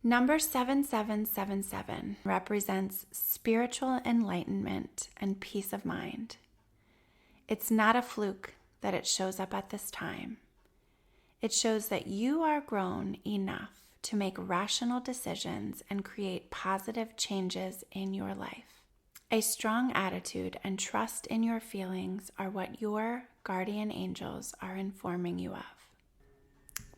Number 7777 represents spiritual enlightenment and peace of mind. It's not a fluke that it shows up at this time. It shows that you are grown enough to make rational decisions and create positive changes in your life. A strong attitude and trust in your feelings are what your guardian angels are informing you of.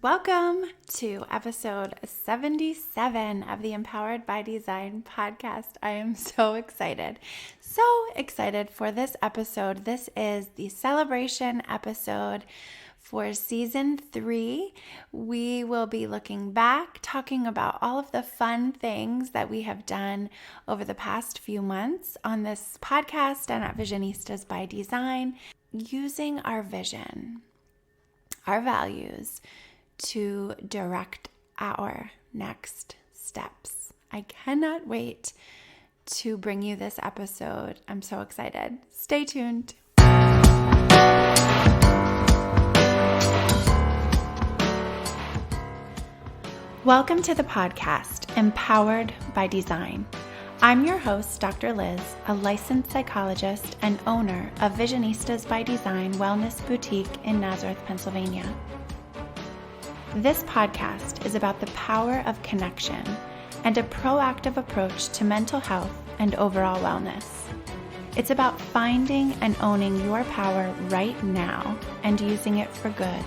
Welcome to episode 77 of the Empowered by Design podcast. I am so excited for this episode. This is the celebration episode for season 3. We will be looking back, talking about all of the fun things that we have done over the past few months on this podcast and at Visionistas by Design, using our vision, our values, to direct our next steps. I cannot wait to bring you this episode. I'm so excited. Stay tuned. Welcome to the podcast, Empowered by Design. I'm your host, Dr. Liz, a licensed psychologist and owner of Visionistas by Design Wellness Boutique in Nazareth, Pennsylvania. This podcast is about the power of connection and a proactive approach to mental health and overall wellness. It's about finding and owning your power right now and using it for good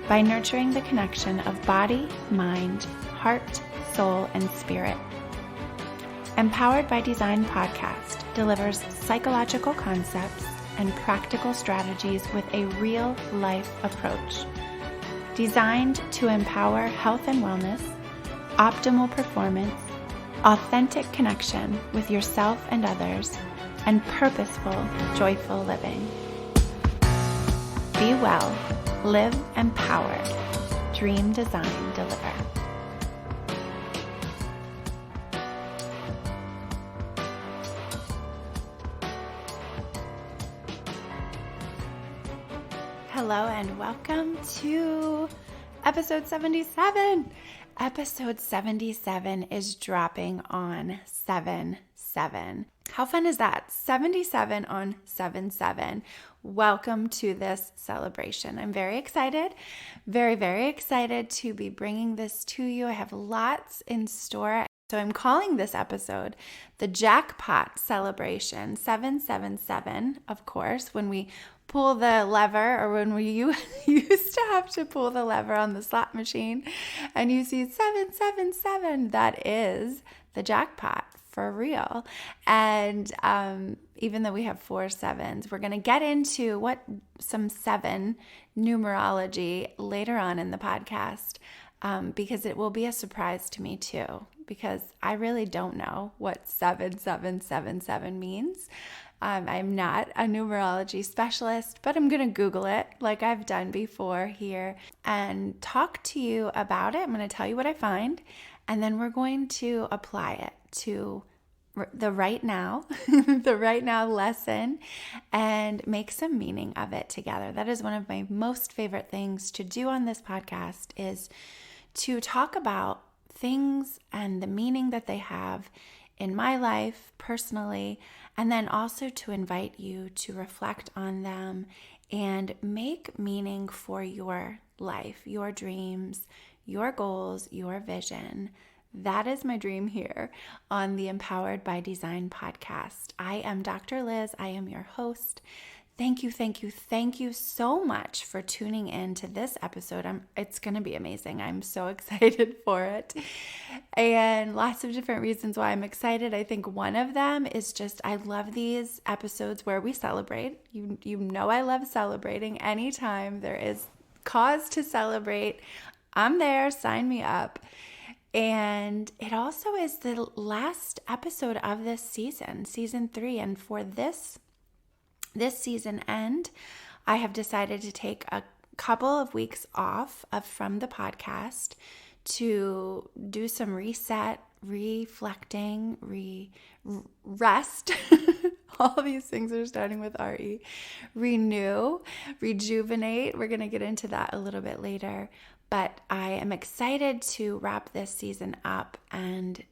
by nurturing the connection of body, mind, heart, soul, and spirit. Empowered by Design podcast delivers psychological concepts and practical strategies with a real-life approach, designed to empower health and wellness, optimal performance, authentic connection with yourself and others, and purposeful, joyful living. Be well, live empowered, dream, design, deliver. Hello and welcome to episode 77. Episode 77 is dropping on 7/7. How fun is that? 77 on 7/7. Welcome to this celebration. I'm very excited, very excited to be bringing this to you. I have lots in store. So I'm calling this episode the Jackpot Celebration 777, of course, when we pull the lever, or when we used to have to pull the lever on the slot machine and you see 777, that is the jackpot for real. And even though we have 4 sevens, we're going to get into some 7 numerology later on in the podcast, because it will be a surprise to me too, because I really don't know what 7777 means. I'm not a numerology specialist, but I'm going to Google it like I've done before here and talk to you about it. I'm going to tell you what I find, and then we're going to apply it to the right now, the right now lesson, and make some meaning of it together. That is one of my most favorite things to do on this podcast, is to talk about things and the meaning that they have in my life personally, and then also to invite you to reflect on them and make meaning for your life, your dreams, your goals, your vision. That is my dream here on the Empowered by Design podcast. I am Dr. Liz. I am your host. Thank you so much for tuning in to this episode. It's going to be amazing. I'm so excited for it. And lots of different reasons why I'm excited. I think one of them is just I love these episodes where we celebrate. You know I love celebrating. Anytime there is cause to celebrate, I'm there. Sign me up. And it also is the last episode of this season, season 3. And for this season end, I have decided to take a couple of weeks off from the podcast to do some reset, reflecting, rest. All these things are starting with RE. Renew, rejuvenate. We're going to get into that a little bit later. But I am excited to wrap this season up and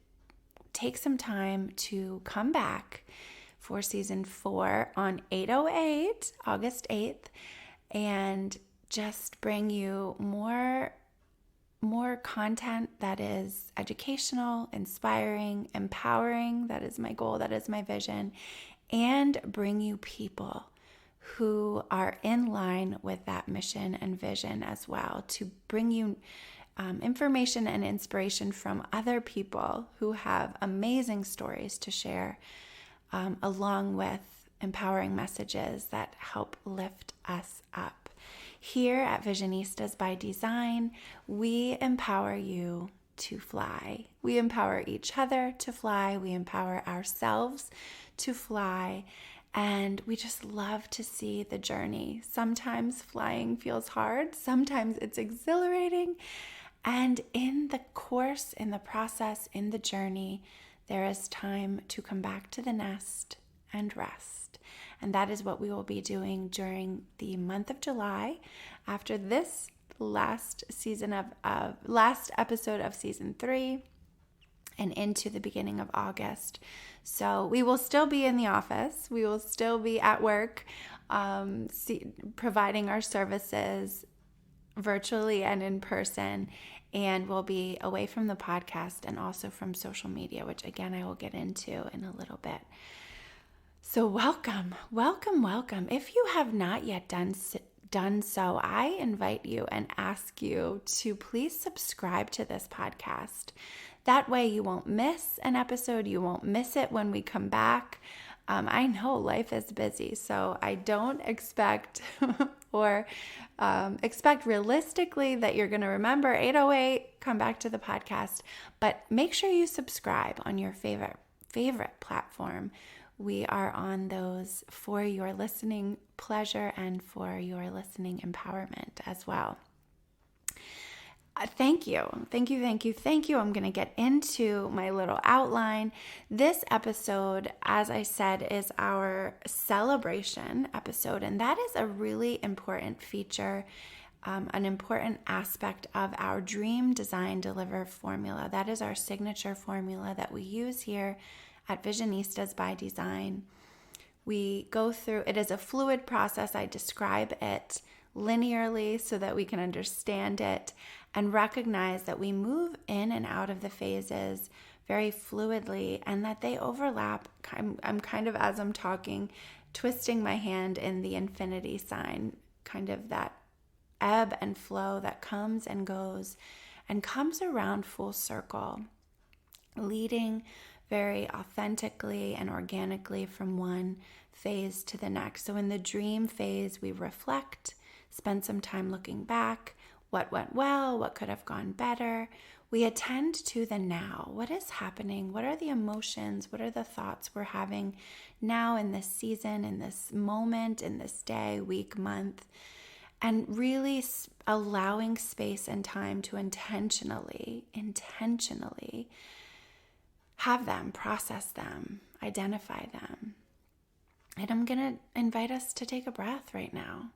take some time to come back for season 4 on 8/08, August 8th, and just bring you more content that is educational, inspiring, empowering. That is my goal. That is my vision. And bring you people who are in line with that mission and vision as well, to bring you information and inspiration from other people who have amazing stories to share, along with empowering messages that help lift us up. Here at Visionistas by Design, we empower you to fly. We empower each other to fly. We empower ourselves to fly. And we just love to see the journey. Sometimes flying feels hard. Sometimes it's exhilarating. And in the course, in the process, in the journey, there is time to come back to the nest and rest. And that is what we will be doing during the month of July, after this last episode of season 3, and into the beginning of August. So we will still be in the office. We will still be at work, providing our services virtually and in person. And we'll be away from the podcast and also from social media, which again, I will get into in a little bit. So welcome. If you have not yet done so, I invite you and ask you to please subscribe to this podcast. That way you won't miss an episode. You won't miss it when we come back. I know life is busy, so I don't expect expect realistically that you're going to remember 808, come back to the podcast. But make sure you subscribe on your favorite platform. We are on those for your listening pleasure and for your listening empowerment as well. Thank you. I'm going to get into my little outline. This episode, as I said, is our celebration episode, and that is a really important feature, an important aspect of our Dream, Design, Deliver formula. That is our signature formula that we use here at Visionistas by Design. We go through, it is a fluid process. I describe it linearly so that we can understand it and recognize that we move in and out of the phases very fluidly and that they overlap. I'm kind of, as I'm talking, twisting my hand in the infinity sign, kind of that ebb and flow that comes and goes and comes around full circle, leading very authentically and organically from one phase to the next. So in the dream phase, we reflect, spend some time looking back, what went well, what could have gone better. We attend to the now. What is happening? What are the emotions? What are the thoughts we're having now in this season, in this moment, in this day, week, month? And really allowing space and time to intentionally have them, process them, identify them. And I'm going to invite us to take a breath right now,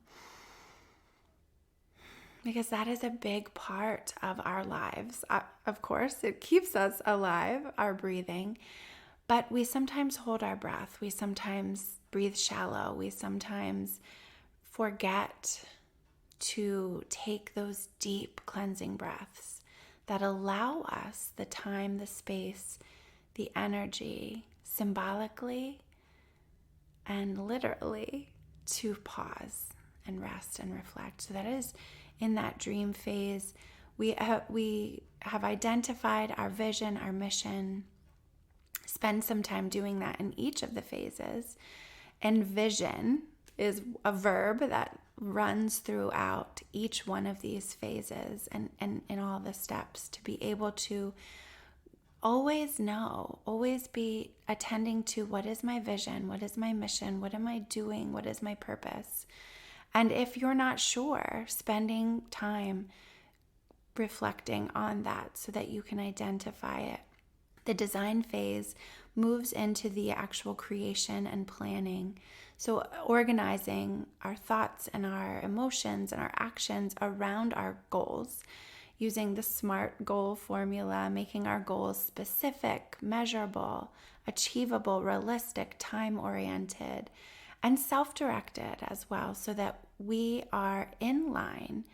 because that is a big part of our lives. Of course, it keeps us alive, our breathing, but we sometimes hold our breath. We sometimes breathe shallow. We sometimes forget to take those deep cleansing breaths that allow us the time, the space, the energy, symbolically and literally, to pause and rest and reflect. So that is in that dream phase. We have identified our vision, our mission. Spend some time doing that in each of the phases. Envision is a verb that runs throughout each one of these phases and in all the steps, to be able to always know, always be attending to what is my vision, what is my mission, what am I doing, what is my purpose. And if you're not sure, spending time reflecting on that so that you can identify it. The design phase moves into the actual creation and planning. So organizing our thoughts and our emotions and our actions around our goals, using the SMART goal formula, making our goals specific, measurable, achievable, realistic, time-oriented, and self-directed as well, so that we are in line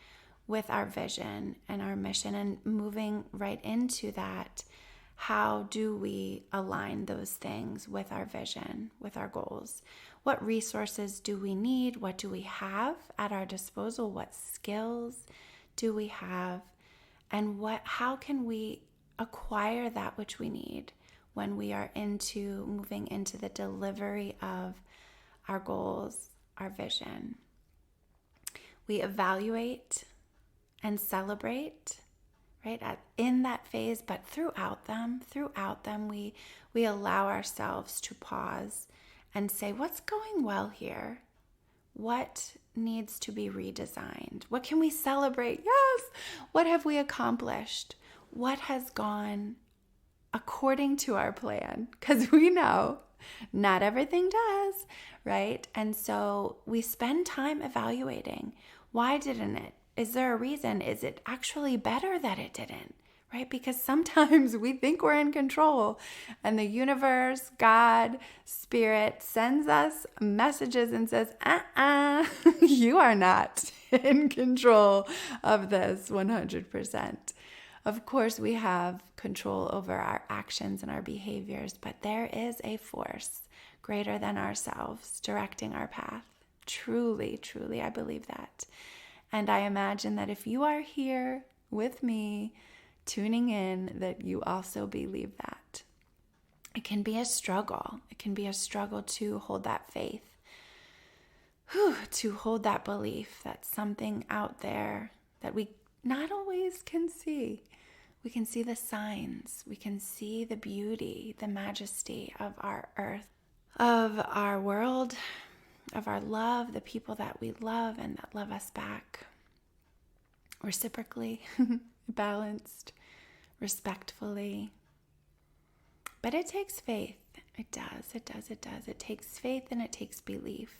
with our vision and our mission. And moving right into that, how do we align those things with our vision, with our goals? What resources do we need? What do we have at our disposal? What skills do we have? And how can we acquire that which we need when we are moving into the delivery of our goals, our vision? We evaluate and celebrate, right, in that phase, but throughout them, we allow ourselves to pause and say, what's going well here? What needs to be redesigned? What can we celebrate? Yes! What have we accomplished? What has gone according to our plan? Because we know not everything does, right? And so we spend time evaluating. Why didn't it? Is there a reason? Is it actually better that it didn't? Right? Because sometimes we think we're in control, and the universe, God, Spirit sends us messages and says, you are not in control of this 100%. Of course, we have control over our actions and our behaviors, but there is a force greater than ourselves directing our path. Truly, truly, I believe that. And I imagine that if you are here with me, tuning in, that you also believe that. It can be a struggle. It can be a struggle to hold that faith, to hold that belief that something out there that we not always can see. We can see the signs. We can see the beauty, the majesty of our earth, of our world, of our love, the people that we love and that love us back reciprocally, balanced, respectfully. But it takes faith. It does. It takes faith and it takes belief.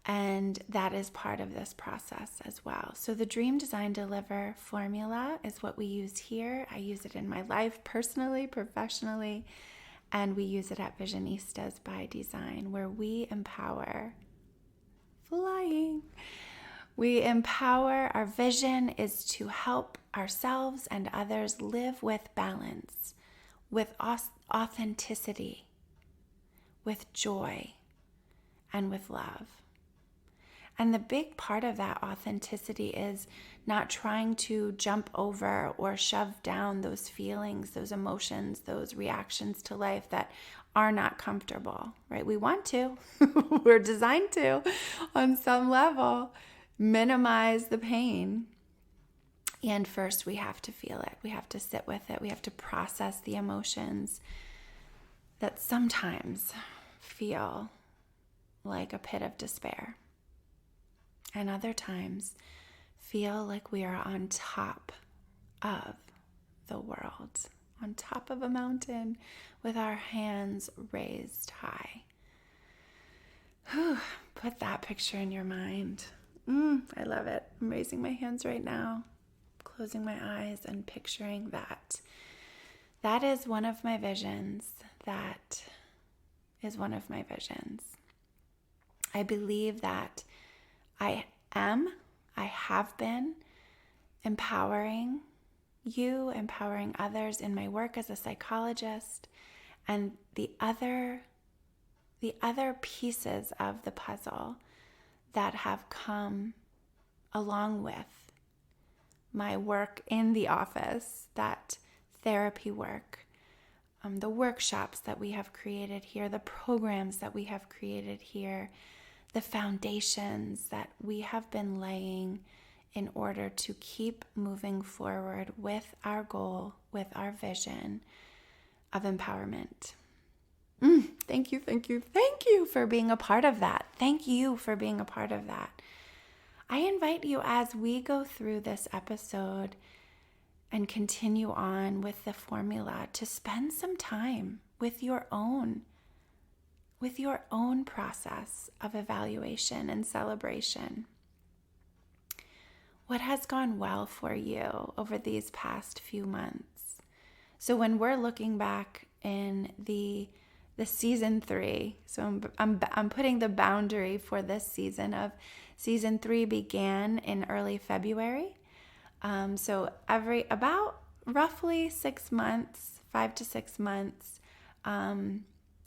And that is part of this process as well. So the Dream, Design, Deliver formula is what we use here. I use it in my life personally, professionally, and we use it at Visionistas By Design, where we empower flying. We empower. Our vision is to help ourselves and others live with balance, with authenticity, with joy, and with love. And the big part of that authenticity is not trying to jump over or shove down those feelings, those emotions, those reactions to life that are not comfortable, right? We want to. We're designed to, on some level, minimize the pain. And first, we have to feel it. We have to sit with it. We have to process the emotions that sometimes feel like a pit of despair. And other times feel like we are on top of the world, on top of a mountain with our hands raised high. Put that picture in your mind. I love it. I'm raising my hands right now, closing my eyes and picturing that. That is one of my visions. That is one of my visions. I believe that I have been empowering you, empowering others in my work as a psychologist, and the other pieces of the puzzle that have come along with my work in the office, that therapy work, the workshops that we have created here, the programs that we have created here, the foundations that we have been laying in order to keep moving forward with our goal, with our vision of empowerment. Thank you for being a part of that. Thank you for being a part of that. I invite you, as we go through this episode and continue on with the formula, to spend some time with your own with your own process of evaluation and celebration. What has gone well for you over these past few months? So when we're looking back in the season 3, so I'm putting the boundary for this season of season 3 began in early February. So about roughly 6 months, 5 to 6 months,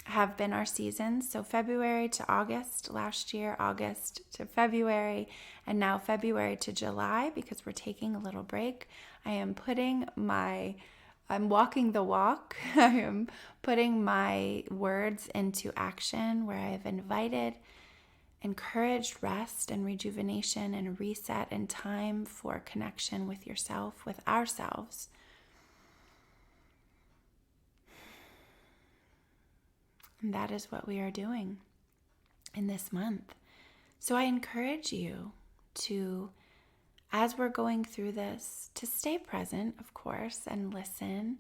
have been our seasons. So February to August last year, August to February, and now February to July, because we're taking a little break. I'm walking the walk. I am putting my words into action, where I've encouraged rest and rejuvenation and reset and time for connection with yourself, with ourselves. And that is what we are doing in this month. So I encourage you to, as we're going through this, to stay present, of course, and listen,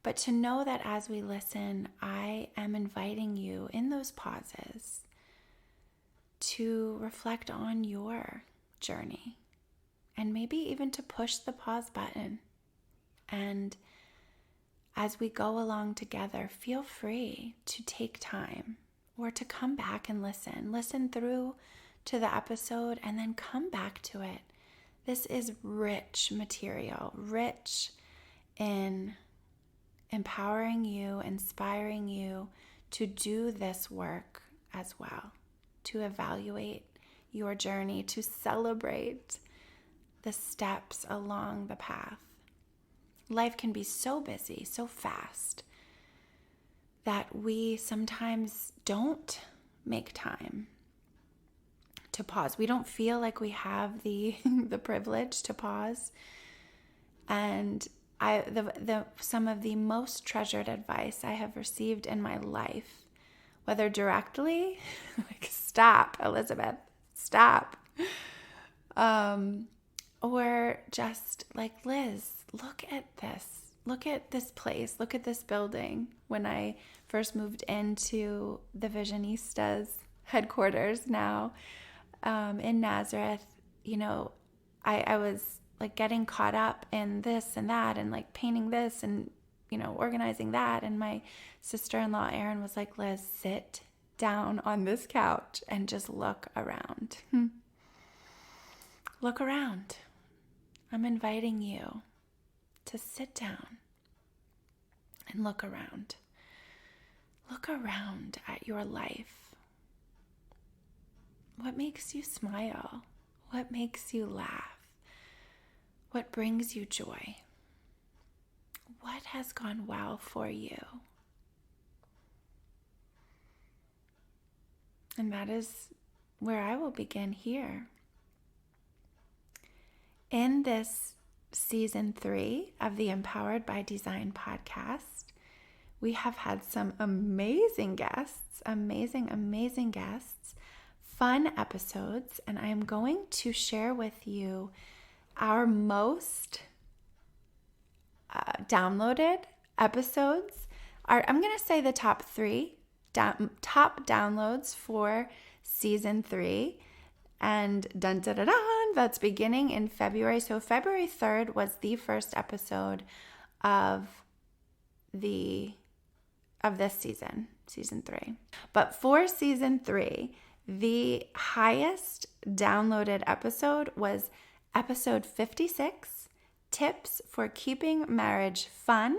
but to know that as we listen, I am inviting you in those pauses to reflect on your journey, and maybe even to push the pause button. And as we go along together, feel free to take time or to come back and listen through to the episode and then come back to it. This is rich material, rich in empowering you, inspiring you to do this work as well, to evaluate your journey, to celebrate the steps along the path. Life can be so busy, so fast, that we sometimes don't make time to pause. We don't feel like we have the privilege to pause. And some of the most treasured advice I have received in my life, whether directly, like, stop, Elizabeth, stop, or just like, Liz, look at this place, look at this building. When I first moved into the Visionistas headquarters now in Nazareth, I was like getting caught up in this and that and like painting this and, organizing that. And my sister-in-law, Erin, was like, Liz, sit down on this couch and just look around. Look around. I'm inviting you to sit down and look around. Look around at your life. What makes you smile? What makes you laugh? What brings you joy? What has gone well for you? And that is where I will begin here. In this season 3 of the Empowered by Design podcast, we have had some amazing guests, amazing guests, fun episodes, and I am going to share with you our most downloaded episodes. I'm going to say the top 3 top downloads for season 3. And that's beginning in February. So February 3rd was the first episode of this season 3. But for season 3, the highest downloaded episode was episode 56, Tips for Keeping Marriage Fun.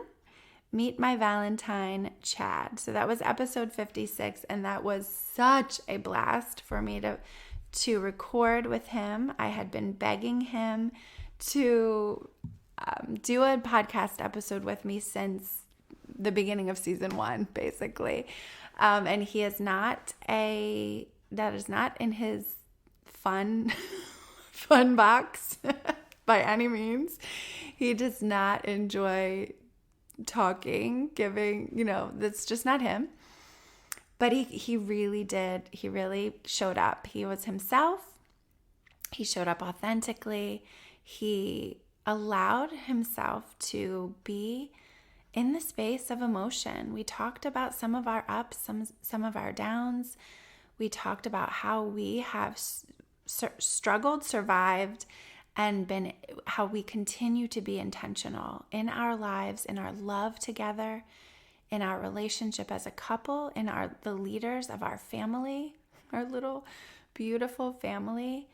Meet My Valentine, Chad. So that was episode 56, and that was such a blast for me to record with him. I had been begging him to do a podcast episode with me since the beginning of season 1, basically. And he is that is not in his fun box by any means. He does not enjoy talking, giving, that's just not him. But he really did. He really showed up. He was himself. He showed up authentically. He allowed himself to be in the space of emotion. We talked about some of our ups, some of our downs. We talked about how we have struggled, survived, and how we continue to be intentional in our lives, in our love together, in our relationship as a couple, in the leaders of our family, our little beautiful family.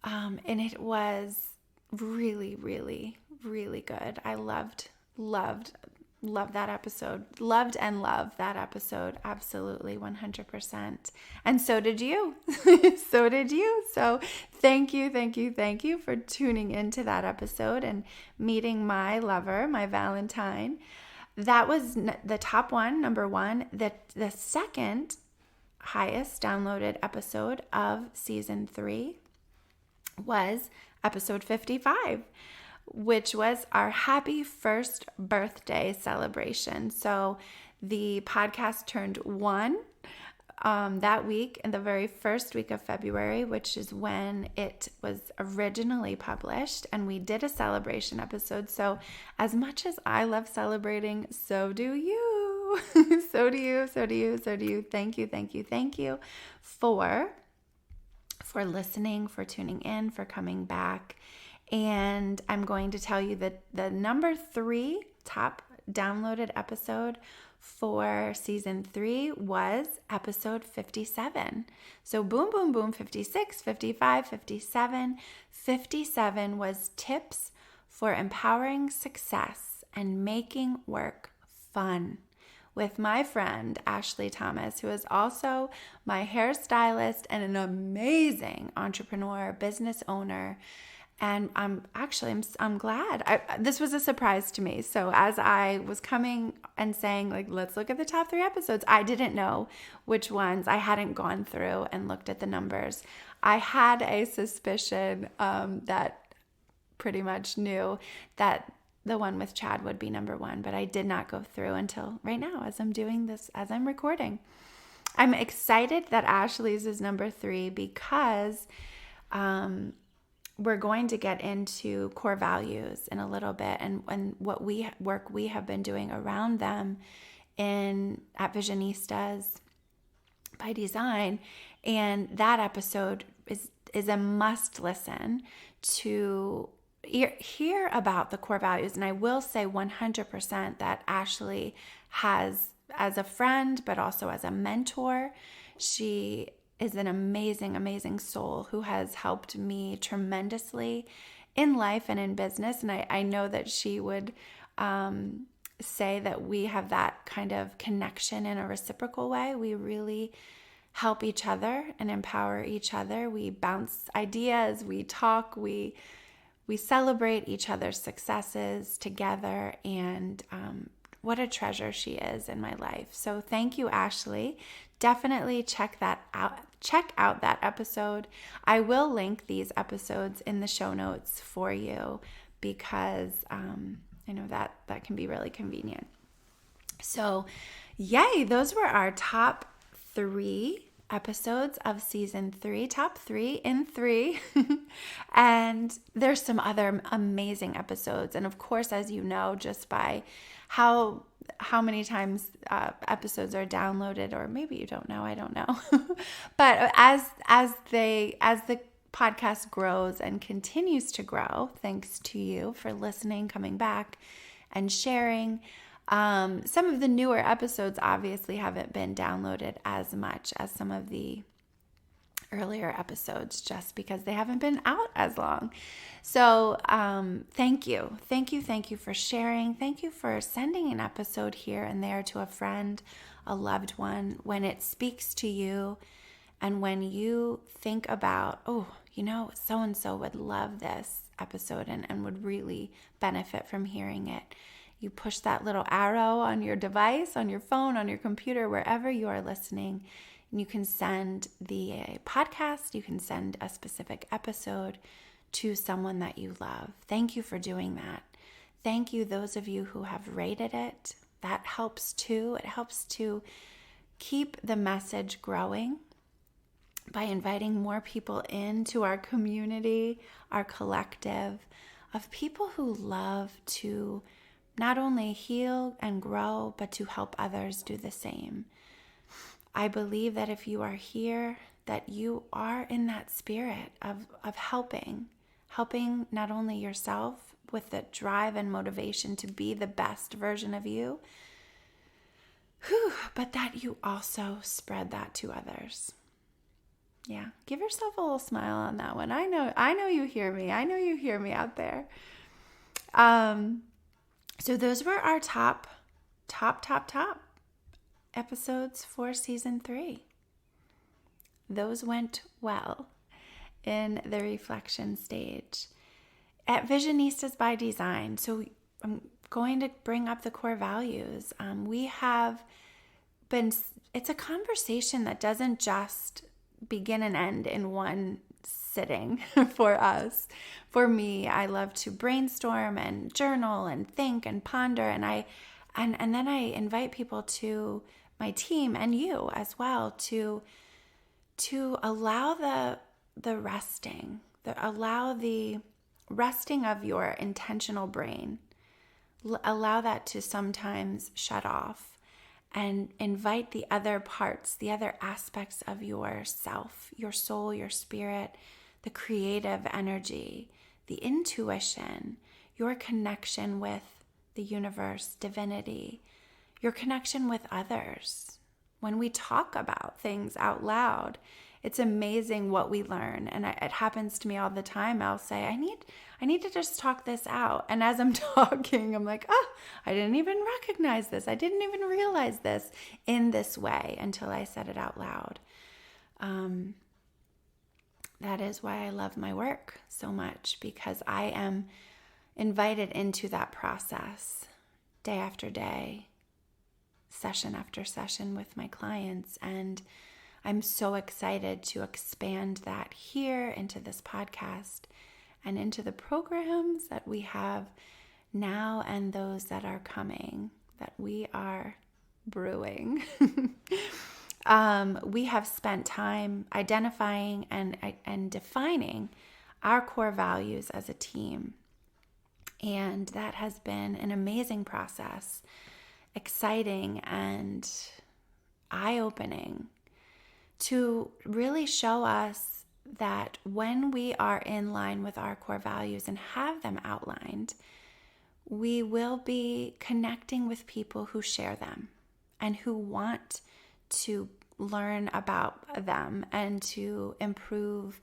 And it was really, really, really good. I loved that episode. Loved and loved that episode. Absolutely, 100%. And so did you. So did you. So thank you for tuning into that episode and meeting my lover, my Valentine. That was the top one, number one. The second highest downloaded episode of season 3 was episode 55, which was our happy first birthday celebration. So the podcast turned 1 that week, in the very first week of February, which is when it was originally published, and we did a celebration episode. So as much as I love celebrating, so do you. So do you. Thank you for listening, for tuning in, for coming back. And I'm going to tell you that the number 3 top downloaded episode for season 3 was episode 57. So boom, boom, boom, 56, 55, 57. 57 was tips for empowering success and making work fun, with my friend Ashley Thomas, who is also my hairstylist and an amazing entrepreneur, business owner. And I'm glad. This was a surprise to me. So as I was coming and saying, like, let's look at the top 3 episodes, I didn't know which ones. I hadn't gone through and looked at the numbers. I had a suspicion that pretty much knew that the one with Chad would be number 1, but I did not go through until right now as I'm doing this, as I'm recording. I'm excited that Ashley's is number 3 because we're going to get into core values in a little bit and what work we have been doing around them at Visionistas By Design. And that episode is a must listen to hear about the core values. And I will say 100% that Ashley has, as a friend, but also as a mentor, she is an amazing, amazing soul who has helped me tremendously in life and in business. And I know that she would say that we have that kind of connection in a reciprocal way. We really help each other and empower each other. We bounce ideas, we talk, we celebrate each other's successes together, and what a treasure she is in my life. So thank you, Ashley. Definitely check out that episode. I will link these episodes in the show notes for you because I know that can be really convenient. So yay, those were our top 3 episodes of season 3, top 3 in 3. And there's some other amazing episodes. And of course, as you know, just by how many times episodes are downloaded, or maybe you don't know, I don't know. But as the podcast grows and continues to grow, thanks to you for listening, coming back and sharing. Some of the newer episodes obviously haven't been downloaded as much as some of the earlier episodes, just because they haven't been out as long. So thank you for sharing. Thank you for sending an episode here and there to a friend, a loved one, when it speaks to you and when you think about, so-and-so would love this episode and would really benefit from hearing it. You push that little arrow on your device, on your phone, on your computer, wherever you are listening, and you can send the podcast, you can send a specific episode to someone that you love. Thank you for doing that. Thank you, those of you who have rated it. That helps too. It helps to keep the message growing by inviting more people into our community, our collective of people who love to not only heal and grow, but to help others do the same. I believe that if you are here, that you are in that spirit of helping not only yourself with the drive and motivation to be the best version of you, but that you also spread that to others. Yeah, give yourself a little smile on that one. I know you hear me. I know you hear me out there. So those were our top episodes for season 3. Those went well in the reflection stage. At Visionistas by Design, so I'm going to bring up the core values. It's a conversation that doesn't just begin and end in one sitting for us. For me, I love to brainstorm and journal and think and ponder, and then I invite people to my team and you as well to allow the resting of your intentional brain. Allow that to sometimes shut off and invite the other parts, the other aspects of yourself, your soul, your spirit, the creative energy, the intuition, your connection with the universe, divinity, your connection with others. When we talk about things out loud, it's amazing what we learn. And it happens to me all the time. I'll say, I need to just talk this out. And as I'm talking, I'm like, I didn't even recognize this. I didn't even realize this in this way until I said it out loud. That is why I love my work so much, because I am invited into that process day after day, session after session with my clients. And I'm so excited to expand that here into this podcast and into the programs that we have now and those that are coming, that we are brewing. We have spent time identifying and defining our core values as a team. And that has been an amazing process, exciting and eye-opening, to really show us that when we are in line with our core values and have them outlined, we will be connecting with people who share them and who want to learn about them and to improve,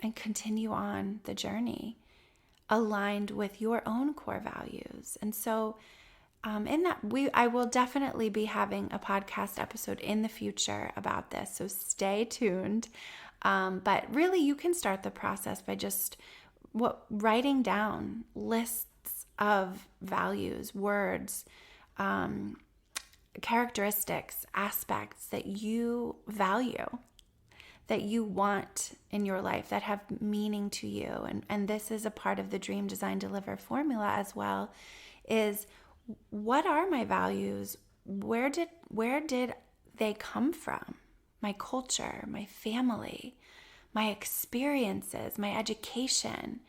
and continue on the journey aligned with your own core values. And so in that, I will definitely be having a podcast episode in the future about this, so stay tuned. But really, you can start the process by just writing down lists of values, words, characteristics, aspects that you value, that you want in your life, that have meaning to you. And this is a part of the Dream, Design, Deliver formula as well, is what are my values? Where did they come from? My culture, my family, my experiences, my education,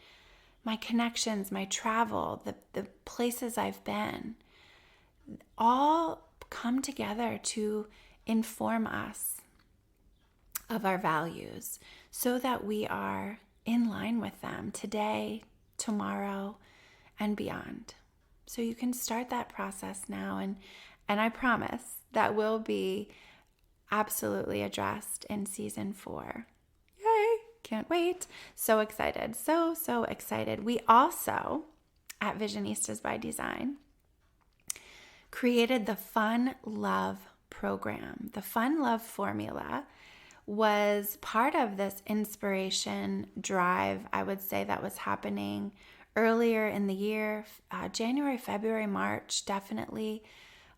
my connections, my travel, the places I've been, all come together to inform us of our values so that we are in line with them today, tomorrow, and beyond. So you can start that process now, and I promise that will be absolutely addressed in season 4. Yay! Can't wait. So excited. So excited. We also, at Visionistas by Design, created the Fun Love program. The Fun Love formula was part of this inspiration drive, I would say, that was happening earlier in the year, January, February, March, definitely.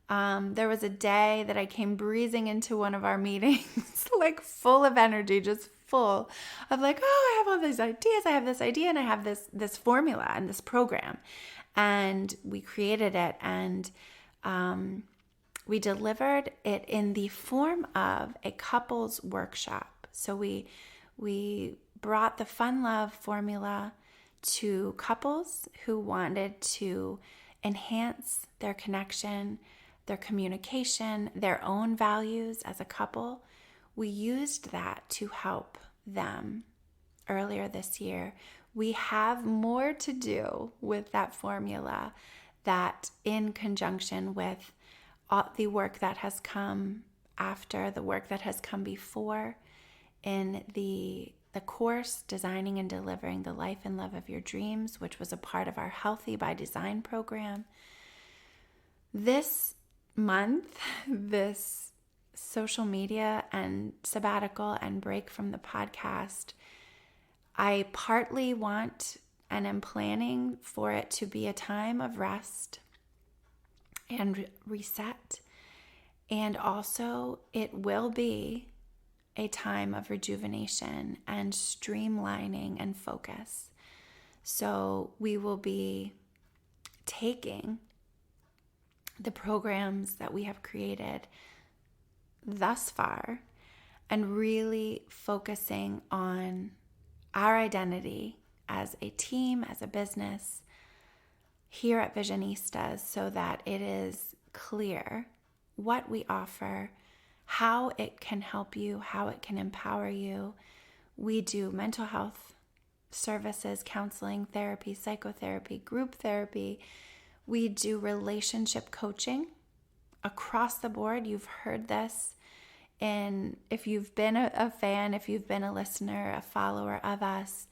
There was a day that I came breezing into one of our meetings, like full of energy, just full of like, I have all these ideas, I have this idea, and I have this formula and this program. And we created it, and we delivered it in the form of a couples workshop. So we brought the Fun Love formula to couples who wanted to enhance their connection, their communication, their own values as a couple. We used that to help them earlier this year. We have more to do with that formula, that in conjunction with all the work that has come after, the work that has come before in the course, Designing and Delivering the Life and Love of Your Dreams, which was a part of our Healthy by Design program. This month, this social media and sabbatical and break from the podcast, I partly want and am planning for it to be a time of rest and reset. And also it will be a time of rejuvenation and streamlining and focus. So we will be taking the programs that we have created thus far and really focusing on our identity as a team, as a business here at Visionistas, so that it is clear what we offer, how it can help you, how it can empower you. We do mental health services, counseling, therapy, psychotherapy, group therapy. We do relationship coaching across the board. You've heard this. And if you've been a fan, if you've been a listener, a follower of us,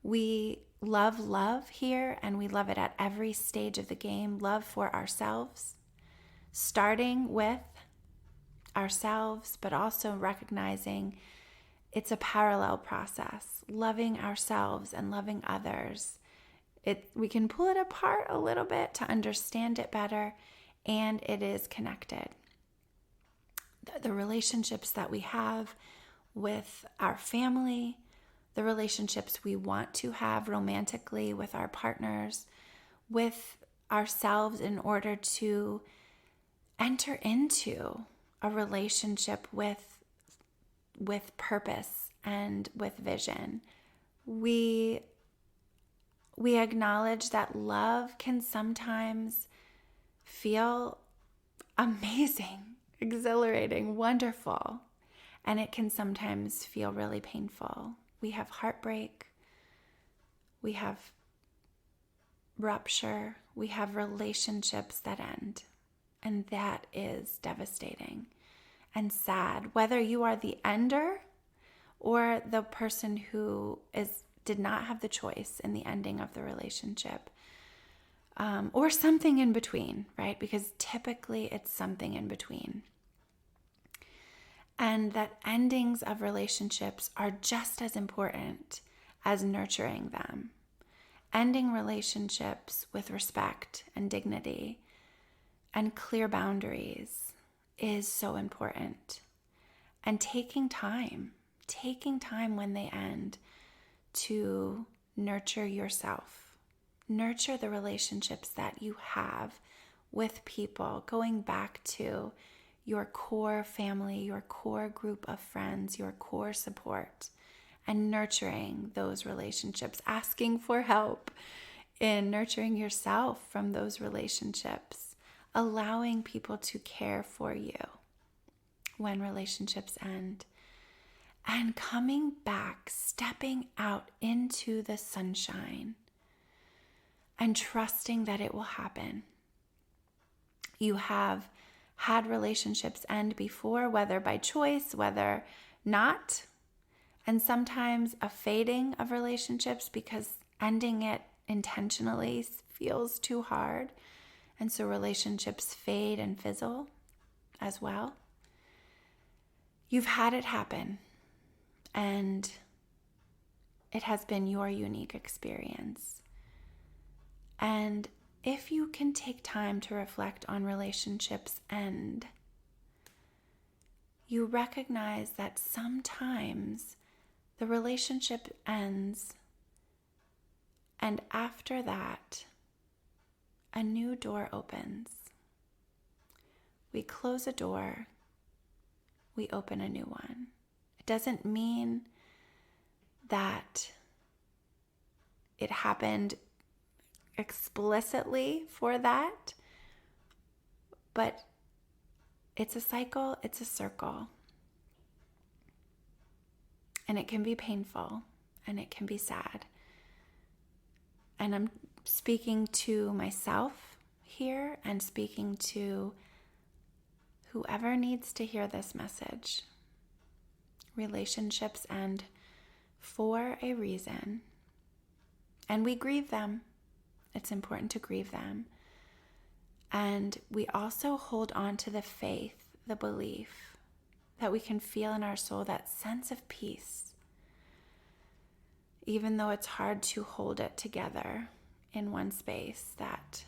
we love here, and we love it at every stage of the game. Love for ourselves, starting with ourselves, but also recognizing it's a parallel process. Loving ourselves and loving others. We can pull it apart a little bit to understand it better, and it is connected. The relationships that we have with our family, the relationships we want to have romantically with our partners, with ourselves, in order to enter into a relationship with purpose and with vision. We acknowledge that love can sometimes feel amazing, exhilarating, wonderful, and it can sometimes feel really painful. We have heartbreak, we have rupture, we have relationships that end. And that is devastating and sad. Whether you are the ender or the person who did not have the choice in the ending of the relationship, or something in between, right? Because typically it's something in between. And that endings of relationships are just as important as nurturing them. Ending relationships with respect and dignity and clear boundaries is so important. And taking time when they end to nurture yourself, nurture the relationships that you have with people, going back to your core family, your core group of friends, your core support, and nurturing those relationships, asking for help in nurturing yourself from those relationships. Allowing people to care for you when relationships end, and coming back, stepping out into the sunshine and trusting that it will happen. You have had relationships end before, whether by choice, whether not, and sometimes a fading of relationships because ending it intentionally feels too hard. And so relationships fade and fizzle as well. You've had it happen, and it has been your unique experience. And if you can take time to reflect on relationships end, you recognize that sometimes the relationship ends, and after that, a new door opens. We close a door, we open a new one. It doesn't mean that it happened explicitly for that, but it's a cycle, it's a circle. And it can be painful and it can be sad. And I'm speaking to myself here and speaking to whoever needs to hear this message. Relationships end for a reason. And we grieve them. It's important to grieve them. And we also hold on to the faith, the belief that we can feel in our soul, that sense of peace, even though it's hard to hold it together in one space, that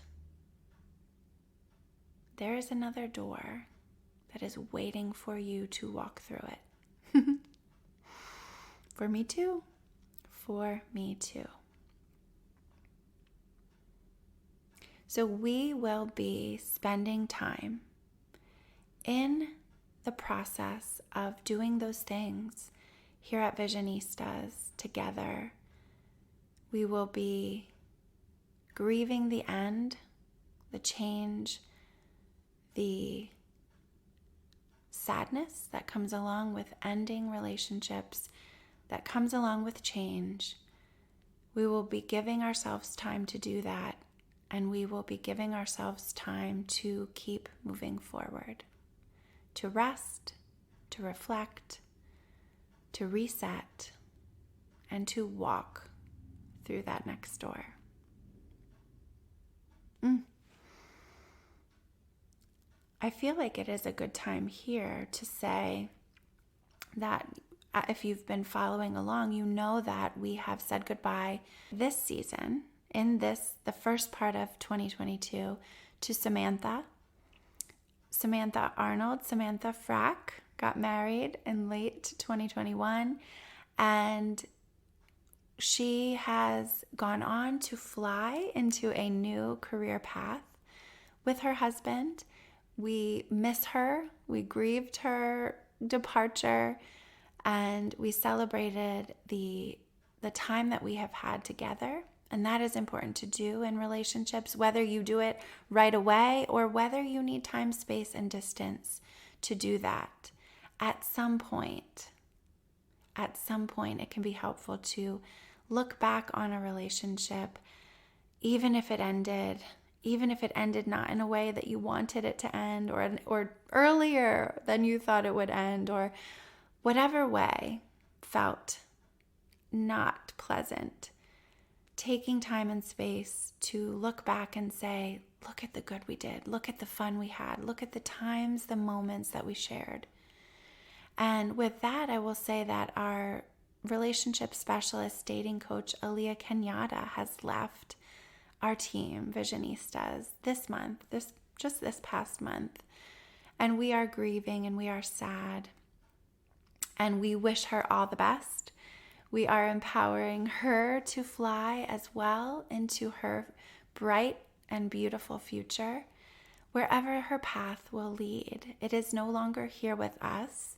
there is another door that is waiting for you to walk through it. For me too. For me too. So we will be spending time in the process of doing those things here at Visionistas together. We will be grieving the end, the change, the sadness that comes along with ending relationships, that comes along with change. We will be giving ourselves time to do that, and we will be giving ourselves time to keep moving forward, to rest, to reflect, to reset, and to walk through that next door. I feel like it is a good time here to say that if you've been following along, you know that we have said goodbye this season, in the first part of 2022, to Samantha Arnold. Samantha Frack got married in late 2021, and she has gone on to fly into a new career path with her husband. We miss her, we grieved her departure, and we celebrated the time that we have had together. And that is important to do in relationships, whether you do it right away or whether you need time, space, and distance to do that. At some point, it can be helpful to look back on a relationship, even if it ended not in a way that you wanted it to end, or earlier than you thought it would end, or whatever way felt not pleasant. Taking time and space to look back and say, look at the good we did, look at the fun we had, look at the times, the moments that we shared. And with that, I will say that our relationship specialist, dating coach, Aliya Kenyatta, has left our team, Visionistas, this past month. And we are grieving and we are sad. And we wish her all the best. We are empowering her to fly as well into her bright and beautiful future, wherever her path will lead. It is no longer here with us.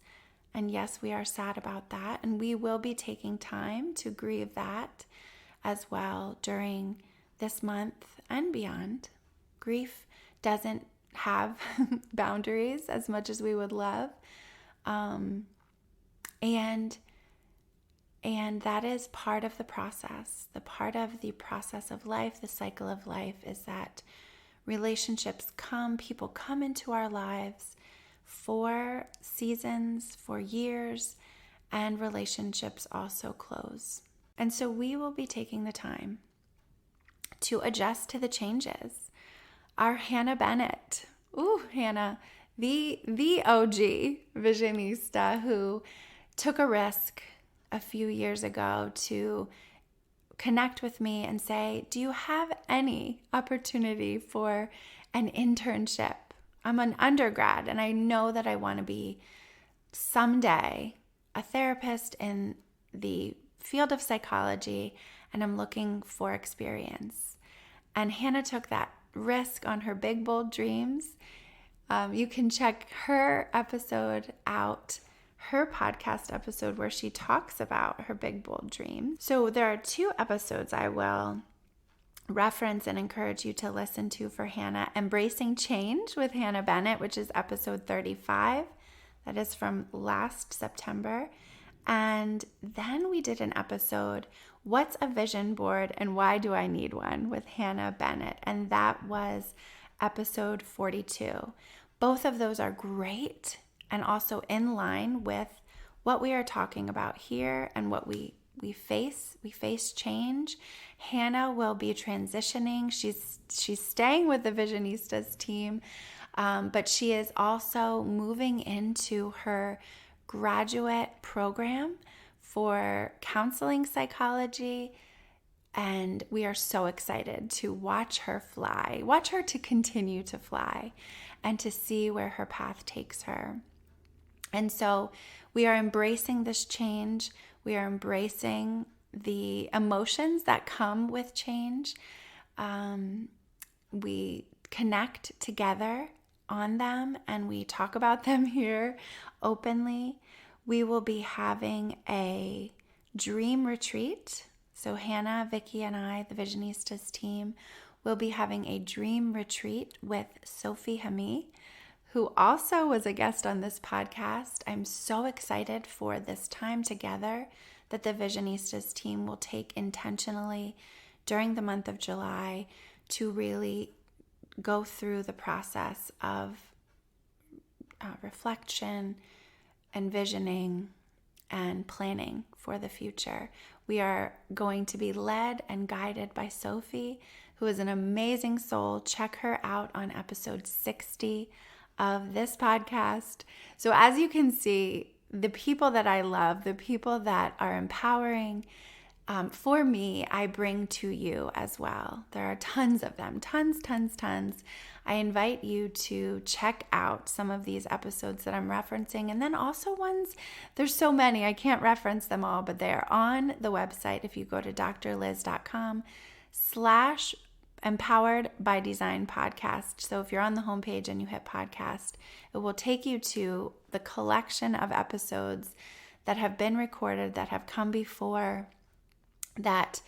And yes, we are sad about that. And we will be taking time to grieve that as well during this month and beyond. Grief doesn't have boundaries as much as we would love. And that is part of the process. The part of the process of life, the cycle of life, is that relationships come, people come into our lives for seasons, for years, and relationships also close. And so we will be taking the time to adjust to the changes. Our Hannah Bennett, Hannah, the OG Visionista, who took a risk a few years ago to connect with me and say, do you have any opportunity for an internship? I'm an undergrad and I know that I want to be someday a therapist in the field of psychology, and I'm looking for experience. And Hannah took that risk on her big, bold dreams. You can check her episode out, her podcast episode where she talks about her big, bold dream. So there are 2 episodes I will reference and encourage you to listen to for Hannah. Embracing Change with Hannah Bennett, which is episode 35. That is from last September. And then we did an episode, What's a Vision Board and Why Do I Need One, with Hannah Bennett. And that was episode 42. Both of those are great and also in line with what we are talking about here and what we face. We face change. Hannah will be transitioning. She's staying with the Visionistas team, but she is also moving into her graduate program for counseling psychology, and we are so excited to watch her fly, watch her to continue to fly, and to see where her path takes her. And so we are embracing this change. We are embracing the emotions that come with change. We connect together on them and we talk about them here openly. We will be having a dream retreat. So Hannah, Vicky, and I, the Visionistas team, will be having a dream retreat with Sophie Hami, who also was a guest on this podcast. I'm so excited for this time together that the Visionistas team will take intentionally during the month of July to really go through the process of reflection, envisioning, and planning for the future. We are going to be led and guided by Sophie, who is an amazing soul. Check her out on episode 60 of this podcast. So as you can see, the people that I love, the people that are empowering, for me, I bring to you as well. There are tons of them, tons. I invite you to check out some of these episodes that I'm referencing, and then also ones, there's so many, I can't reference them all, but they are on the website. If you go to drliz.com/Empowered by Design podcast. So if you're on the homepage and you hit podcast, it will take you to the collection of episodes that have been recorded, that have come before, that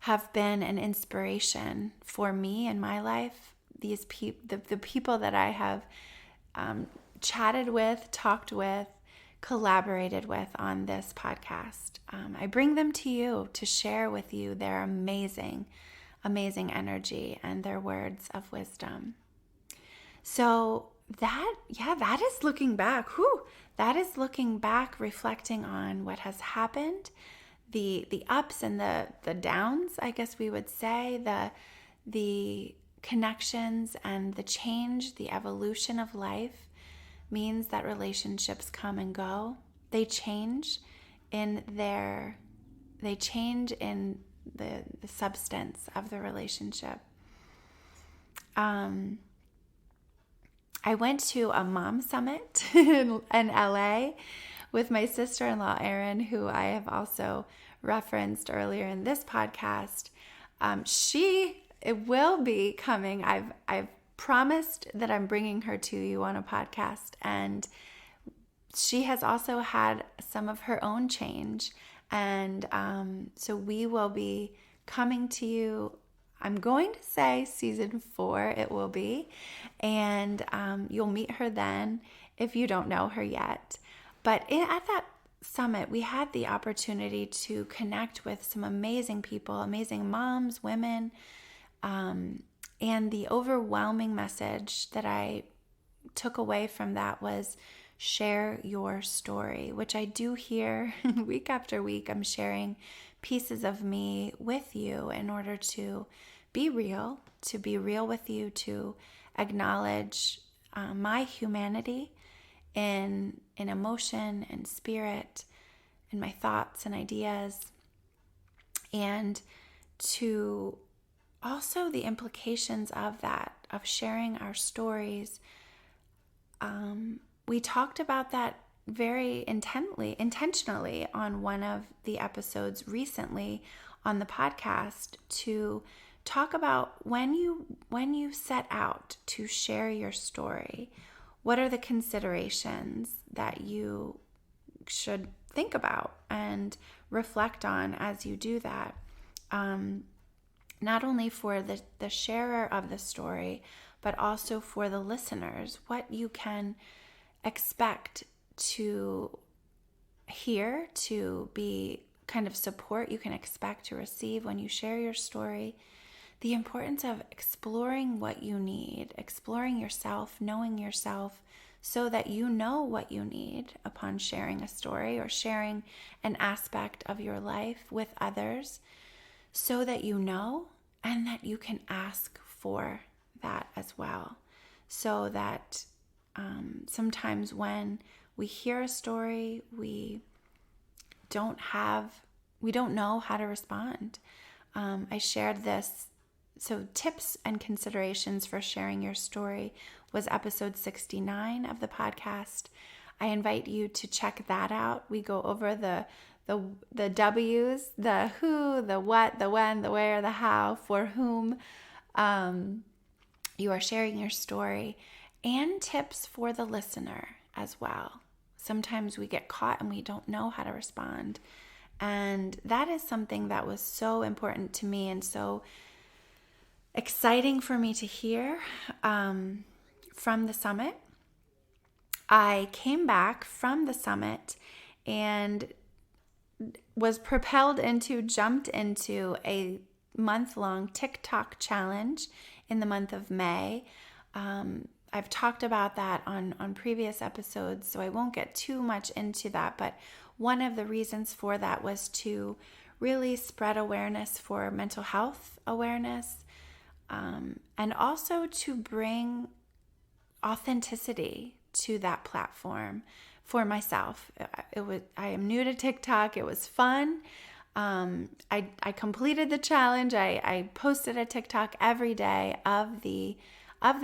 have been an inspiration for me in my life. These the people that I have chatted with, talked with, collaborated with on this podcast. I bring them to you to share with you their amazing energy and their words of wisdom. So that is looking back. That is looking back, reflecting on what has happened, the ups and the downs, I guess we would say, the connections and the change, the evolution of life means that relationships come and go. They change in the substance of the relationship. I went to a mom summit in LA with my sister-in-law, Erin, who I have also referenced earlier in this podcast. It will be coming. I've promised that I'm bringing her to you on a podcast, and she has also had some of her own change, and so we will be coming to you. I'm going to say season 4 it will be, and you'll meet her then if you don't know her yet. But at that summit, we had the opportunity to connect with some amazing people, amazing moms, women, and the overwhelming message that I took away from that was share your story, which I do here week after week. I'm sharing pieces of me with you in order to be real with you, to acknowledge my humanity in emotion and spirit, in my thoughts and ideas, and to also the implications of that, of sharing our stories. We talked about that very intentionally on one of the episodes recently on the podcast, to talk about when you set out to share your story, what are the considerations that you should think about and reflect on as you do that. Not only for the sharer of the story, but also for the listeners, what you can expect to hear, to be kind of support you can expect to receive when you share your story. The importance of exploring what you need, exploring yourself, knowing yourself, so that you know what you need upon sharing a story or sharing an aspect of your life with others, so that you know and that you can ask for that as well. So that sometimes when we hear a story, we don't know how to respond. I shared this. So tips and considerations for sharing your story was episode 69 of the podcast. I invite you to check that out. We go over the W's, the who, the what, the when, the where, the how, for whom you are sharing your story, and tips for the listener as well. Sometimes we get caught and we don't know how to respond. And that is something that was so important to me and so exciting for me to hear from the summit. I came back from the summit and was jumped into a month-long TikTok challenge in the month of May. I've talked about that on previous episodes, so I won't get too much into that, but one of the reasons for that was to really spread awareness for mental health awareness, and also to bring authenticity to that platform for myself. I am new to TikTok. It was fun. I completed the challenge. I posted a TikTok every day of the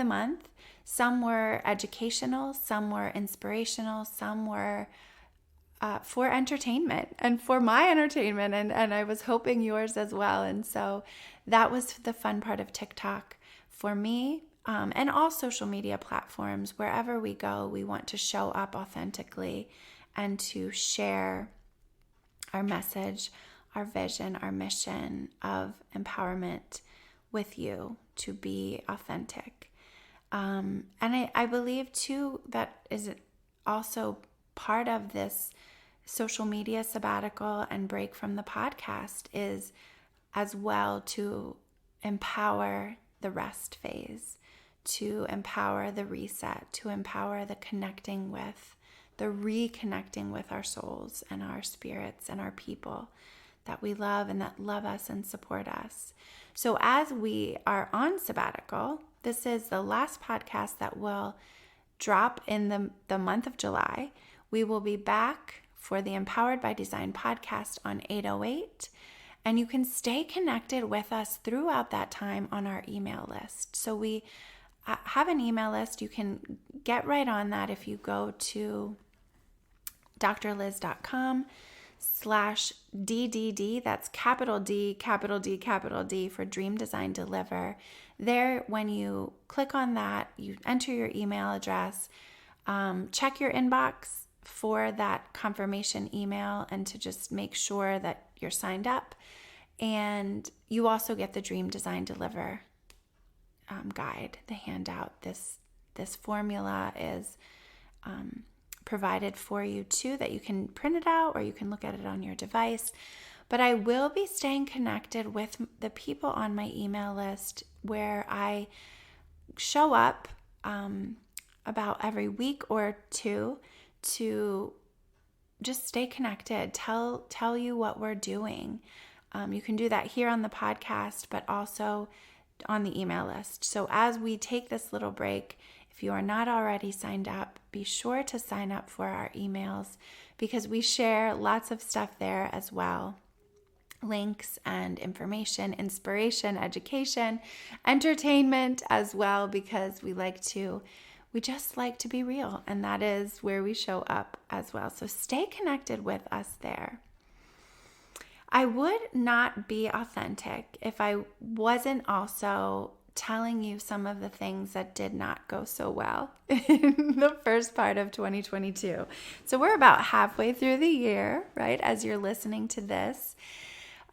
month. Some were educational, some were inspirational, some were for entertainment and for my entertainment, and I was hoping yours as well. And so that was the fun part of TikTok for me, and all social media platforms. Wherever we go, we want to show up authentically and to share our message, our vision, our mission of empowerment with you to be authentic. And I believe too that is also part of this social media sabbatical and break from the podcast is as well to empower the rest phase, to empower the reset, to empower the reconnecting with our souls and our spirits and our people that we love and that love us and support us. So as we are on sabbatical, this is the last podcast that will drop in the month of July. We will be back for the Empowered by Design podcast on 808, and you can stay connected with us throughout that time on our email list. So we have an email list. You can get right on that if you go to drliz.com/DDD. That's capital D, capital D, capital D for Dream Design Deliver. There, when you click on that, you enter your email address, check your inbox for that confirmation email and to just make sure that you're signed up. And you also get the Dream Design Deliver guide, the handout. This formula is provided for you too, that you can print it out or you can look at it on your device. But I will be staying connected with the people on my email list where I show up about every week or two to just stay connected, tell you what we're doing. You can do that here on the podcast, but also on the email list. So as we take this little break, if you are not already signed up, be sure to sign up for our emails because we share lots of stuff there as well. Links and information, inspiration, education, entertainment as well, because we just like to be real, and that is where we show up as well. So stay connected with us there. I would not be authentic if I wasn't also telling you some of the things that did not go so well in the first part of 2022. So we're about halfway through the year, right? As you're listening to this.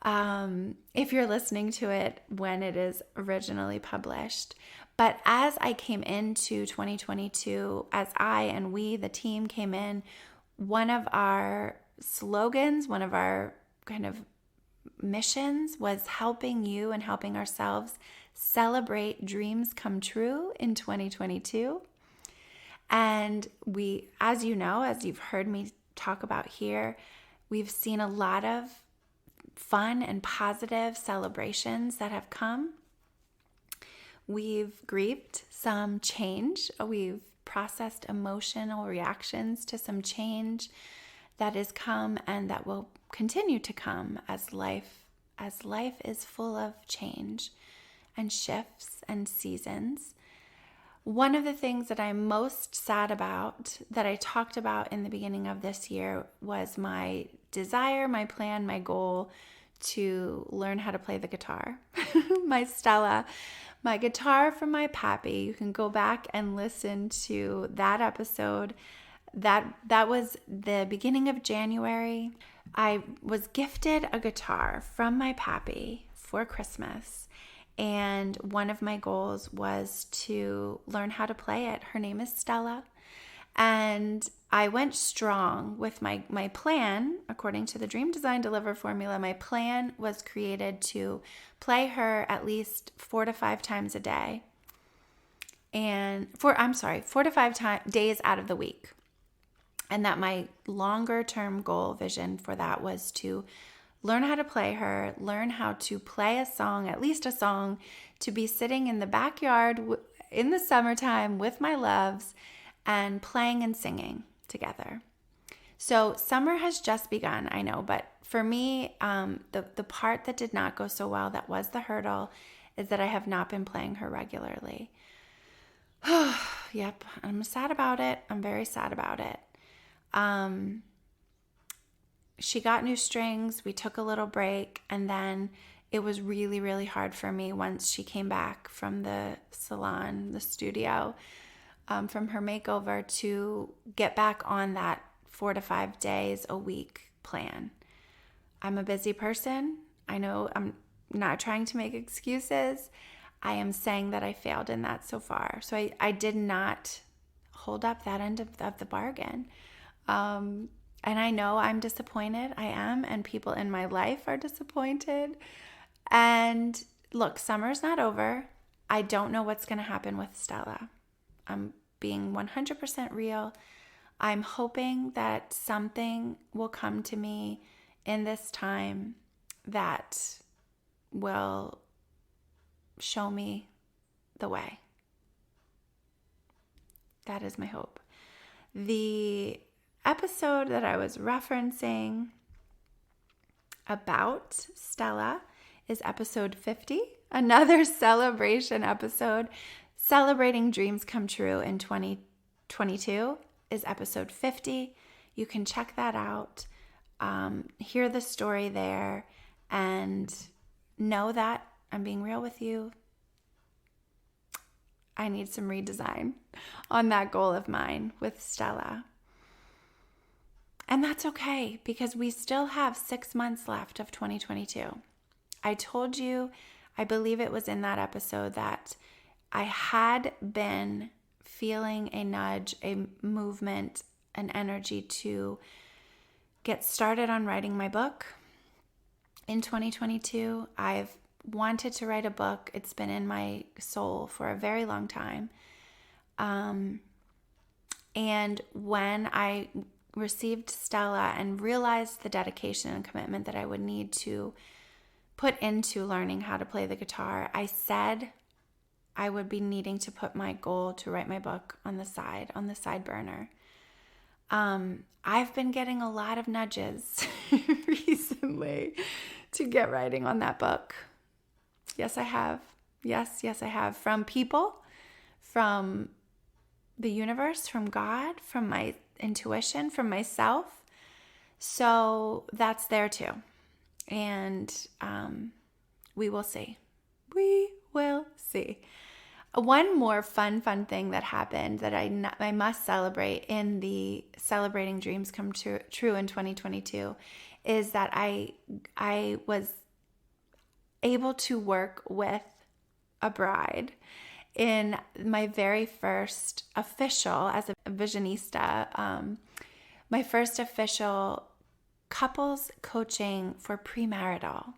If you're listening to it when it is originally published. But as I came into 2022, as I and we, the team, came in, one of our slogans, one of our kind of missions was helping you and helping ourselves celebrate dreams come true in 2022. And we, as you know, as you've heard me talk about here, we've seen a lot of fun and positive celebrations that have come. We've grieved some change. We've processed emotional reactions to some change that has come and that will continue to come as life is full of change and shifts and seasons. One of the things that I'm most sad about that I talked about in the beginning of this year was my desire, my plan, my goal to learn how to play the guitar. My Stella, my guitar from my pappy. You can go back and listen to that episode. That was the beginning of January. I was gifted a guitar from my pappy for Christmas, and one of my goals was to learn how to play it. Her name is Stella, and I went strong with my plan. According to the Dream Design Deliver formula, my plan was created to play her at least 4 to 5 times a day, and 4 to 5 days out of the week. And that my longer term goal vision for that was to learn how to play her, learn how to play a song, at least a song, to be sitting in the backyard in the summertime with my loves and playing and singing together. So summer has just begun, I know, but for me, the part that did not go so well, that was the hurdle, is that I have not been playing her regularly. Yep, I'm sad about it. I'm very sad about it. She got new strings, we took a little break, and then it was really, really hard for me once she came back from the salon, the studio, from her makeover, to get back on that 4 to 5 days a week plan. I'm a busy person. I know I'm not trying to make excuses. I am saying that I failed in that so far. So I did not hold up that end of the bargain. And I know I'm disappointed. I am, and people in my life are disappointed. And look, summer's not over. I don't know what's going to happen with Stella. I'm being 100% real. I'm hoping that something will come to me in this time that will show me the way. That is my hope. The episode that I was referencing about Stella is episode 50, another celebration episode. Celebrating dreams come true in 2022 is episode 50. You can check that out, hear the story there, and know that I'm being real with you. I need some redesign on that goal of mine with Stella. And that's okay, because we still have 6 months left of 2022. I told you, I believe it was in that episode, that I had been feeling a nudge, a movement, an energy to get started on writing my book in 2022. I've wanted to write a book. It's been in my soul for a very long time. And when I received Stella and realized the dedication and commitment that I would need to put into learning how to play the guitar, I said I would be needing to put my goal to write my book on the side burner. I've been getting a lot of nudges recently to get writing on that book. Yes, I have. Yes, I have. From people, from the universe, from God, from my intuition, from myself. So that's there too. And we will see. We We'll see. One more fun thing that happened that I must celebrate in the Celebrating Dreams Come True in 2022 is that I was able to work with a bride in my very first official, as a Visionista, my first official couples coaching for premarital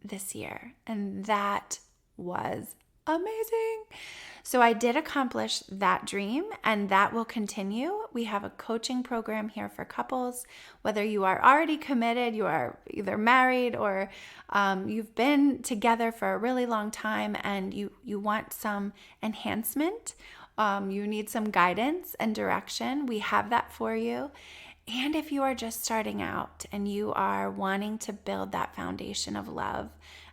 this year. And that was amazing. So I did accomplish that dream, and that will continue. We have a coaching program here for couples, whether you are already committed, you are either married, or you've been together for a really long time and you want some enhancement, you need some guidance and direction. We have that for you. And if you are just starting out and you are wanting to build that foundation of love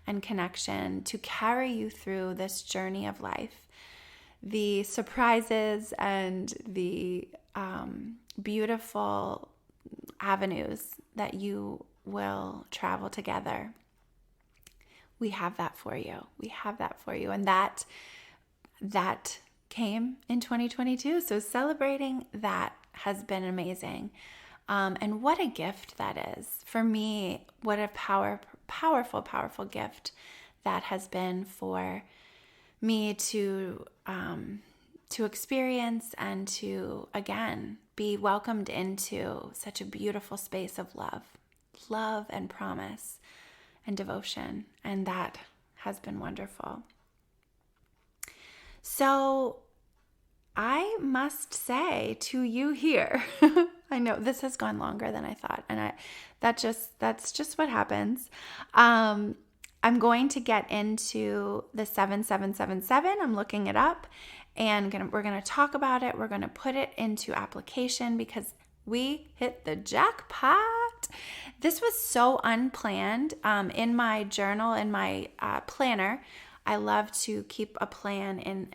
and connection to carry you through this journey of life, the surprises and the beautiful avenues that you will travel together, we have that for you. We have that for you. And that came in 2022. So celebrating that has been amazing. And what a gift that is. For me, what a powerful gift that has been for me to experience and to, again, be welcomed into such a beautiful space of love and promise and devotion. And that has been wonderful. So I must say to you here, I know this has gone longer than I thought, and that's just what happens. I'm going to get into the 7777. I'm looking it up, and we're going to talk about it. We're going to put it into application because we hit the jackpot. This was so unplanned. In my journal, in my planner, I love to keep a plan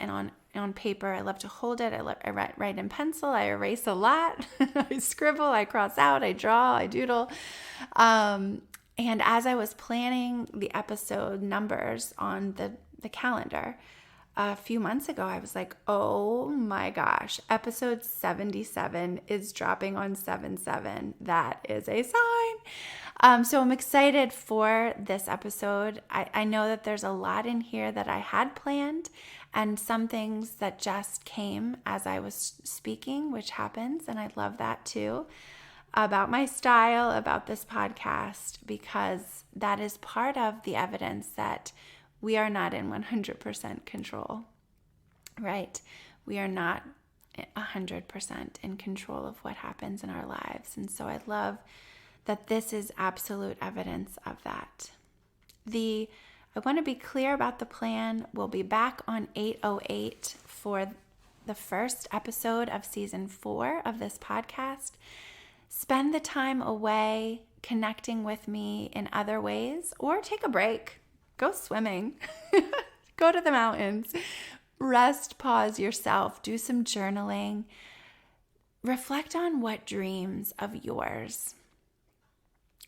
on paper. I love to hold it. I write in pencil. I erase a lot. I scribble. I cross out. I draw. I doodle. And as I was planning the episode numbers on the calendar a few months ago, I was like, oh my gosh, episode 77 is dropping on 7/7. That is a sign. So I'm excited for this episode. I know that there's a lot in here that I had planned and some things that just came as I was speaking, which happens, and I love that too, about my style, about this podcast, because that is part of the evidence that we are not in 100% control, right? We are not 100% in control of what happens in our lives. And so I love that this is absolute evidence of that. I want to be clear about the plan. We'll be back on 8/08 for the first episode of season 4 of this podcast. Spend the time away connecting with me in other ways, or take a break. Go swimming. Go to the mountains. Rest, pause yourself. Do some journaling. Reflect on what dreams of yours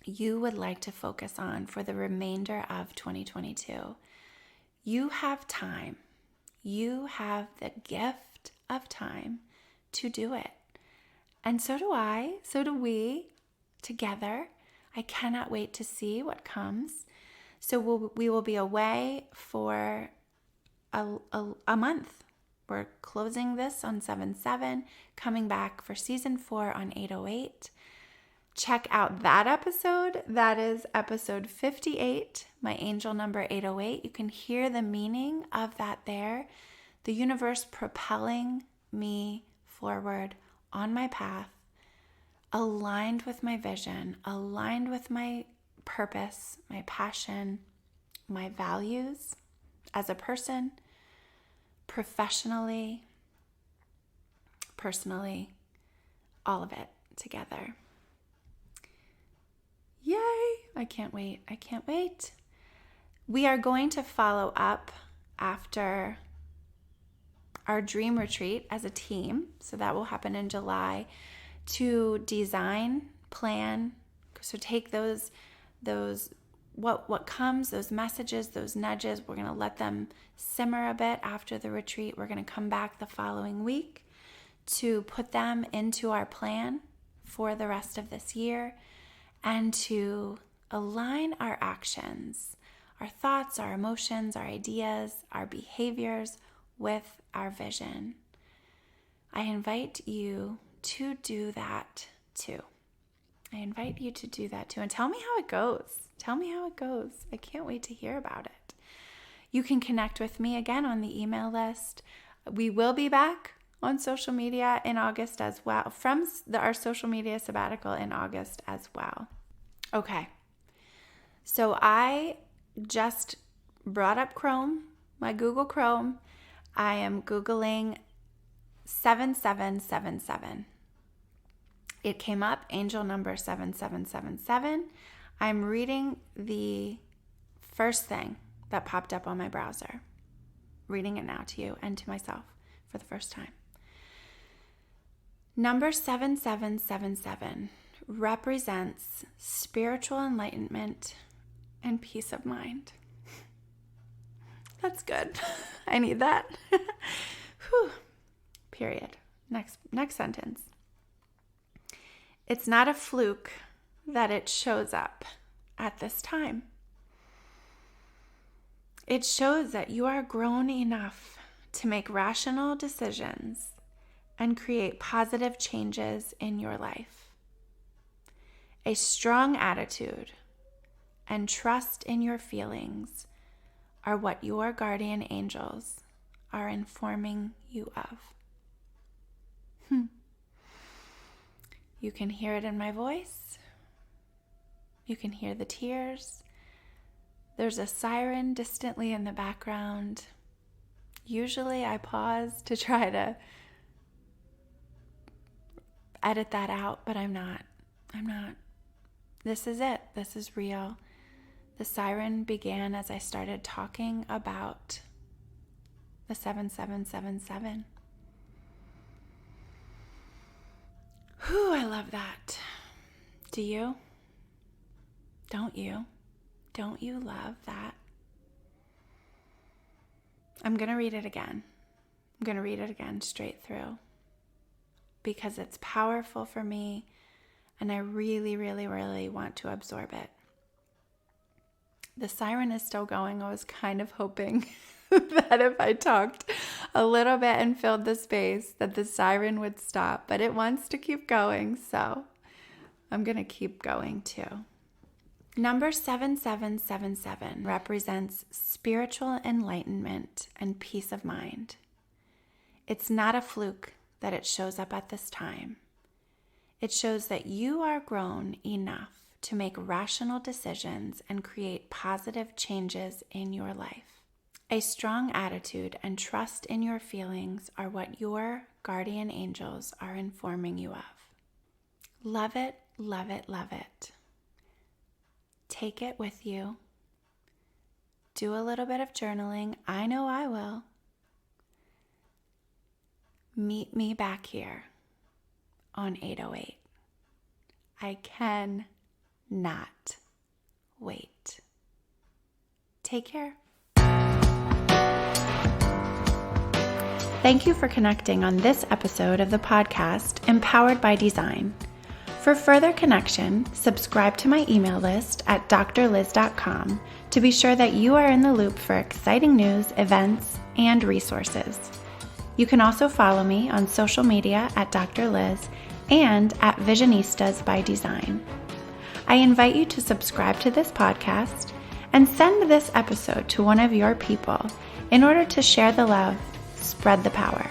you would like to focus on for the remainder of 2022. You have time. You have the gift of time to do it. And so do I. So do we together. I cannot wait to see what comes. So we will be away for a month. We're closing this on 7/7, coming back for season 4 on 8/08. Check out that episode. That is episode 58, my angel number 808. You can hear the meaning of that there. The universe propelling me forward on my path, aligned with my vision, aligned with my purpose, my passion, my values as a person, professionally, personally, all of it together. Yay! I can't wait. I can't wait. We are going to follow up after our dream retreat as a team. So that will happen in July, to design, plan. So take those what comes, those messages, those nudges, we're going to let them simmer a bit after the retreat. We're going to come back the following week to put them into our plan for the rest of this year and to align our actions, our thoughts, our emotions, our ideas, our behaviors with our vision. I invite you to do that too. And tell me how it goes. I can't wait to hear about it. You can connect with me again on the email list. We will be back on social media in August as well, from our social media sabbatical in August as well. Okay, so I just brought up Chrome, my Google Chrome. I am Googling 7777. It came up, angel number 7777. I'm reading the first thing that popped up on my browser. Reading it now to you and to myself for the first time. Number 7777 represents spiritual enlightenment and peace of mind. That's good. I need that. Whew. Period. Next sentence. It's not a fluke that it shows up at this time. It shows that you are grown enough to make rational decisions and create positive changes in your life. A strong attitude and trust in your feelings are what your guardian angels are informing you of. You can hear it in my voice. You can hear the tears. There's a siren distantly in the background. Usually I pause to try to edit that out, but I'm not. This is it. This is real. The siren began as I started talking about the 7777. Whew, I love that. Do you? Don't you? Don't you love that? I'm going to read it again. I'm going to read it again straight through because it's powerful for me and I really, really, really want to absorb it. The siren is still going. I was kind of hoping that if I talked a little bit and filled the space that the siren would stop, but it wants to keep going, so I'm going to keep going too. Number 7777 represents spiritual enlightenment and peace of mind. It's not a fluke that it shows up at this time. It shows that you are grown enough to make rational decisions and create positive changes in your life. A strong attitude and trust in your feelings are what your guardian angels are informing you of. Love it, love it, love it. Take it with you. Do a little bit of journaling. I know I will. Meet me back here on 808. I cannot wait. Take care. Thank you for connecting on this episode of the podcast, Empowered by Design. For further connection, subscribe to my email list at drliz.com to be sure that you are in the loop for exciting news, events, and resources. You can also follow me on social media at Dr. Liz and at Visionistas by Design. I invite you to subscribe to this podcast and send this episode to one of your people in order to share the love, spread the power.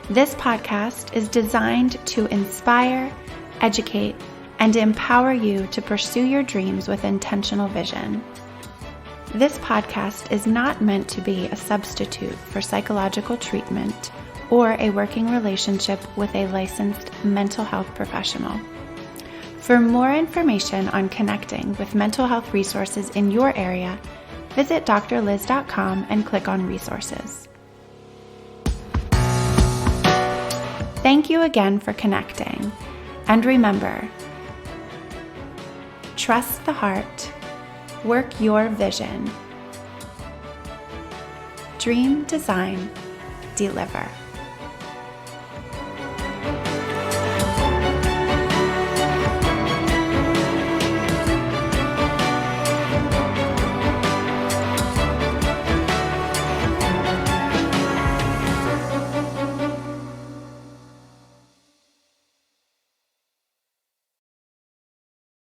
This podcast is designed to inspire, educate, and empower you to pursue your dreams with intentional vision. This podcast is not meant to be a substitute for psychological treatment or a working relationship with a licensed mental health professional. For more information on connecting with mental health resources in your area, visit drliz.com and click on resources. Thank you again for connecting, and remember, trust the heart Work your vision. Dream, design, deliver.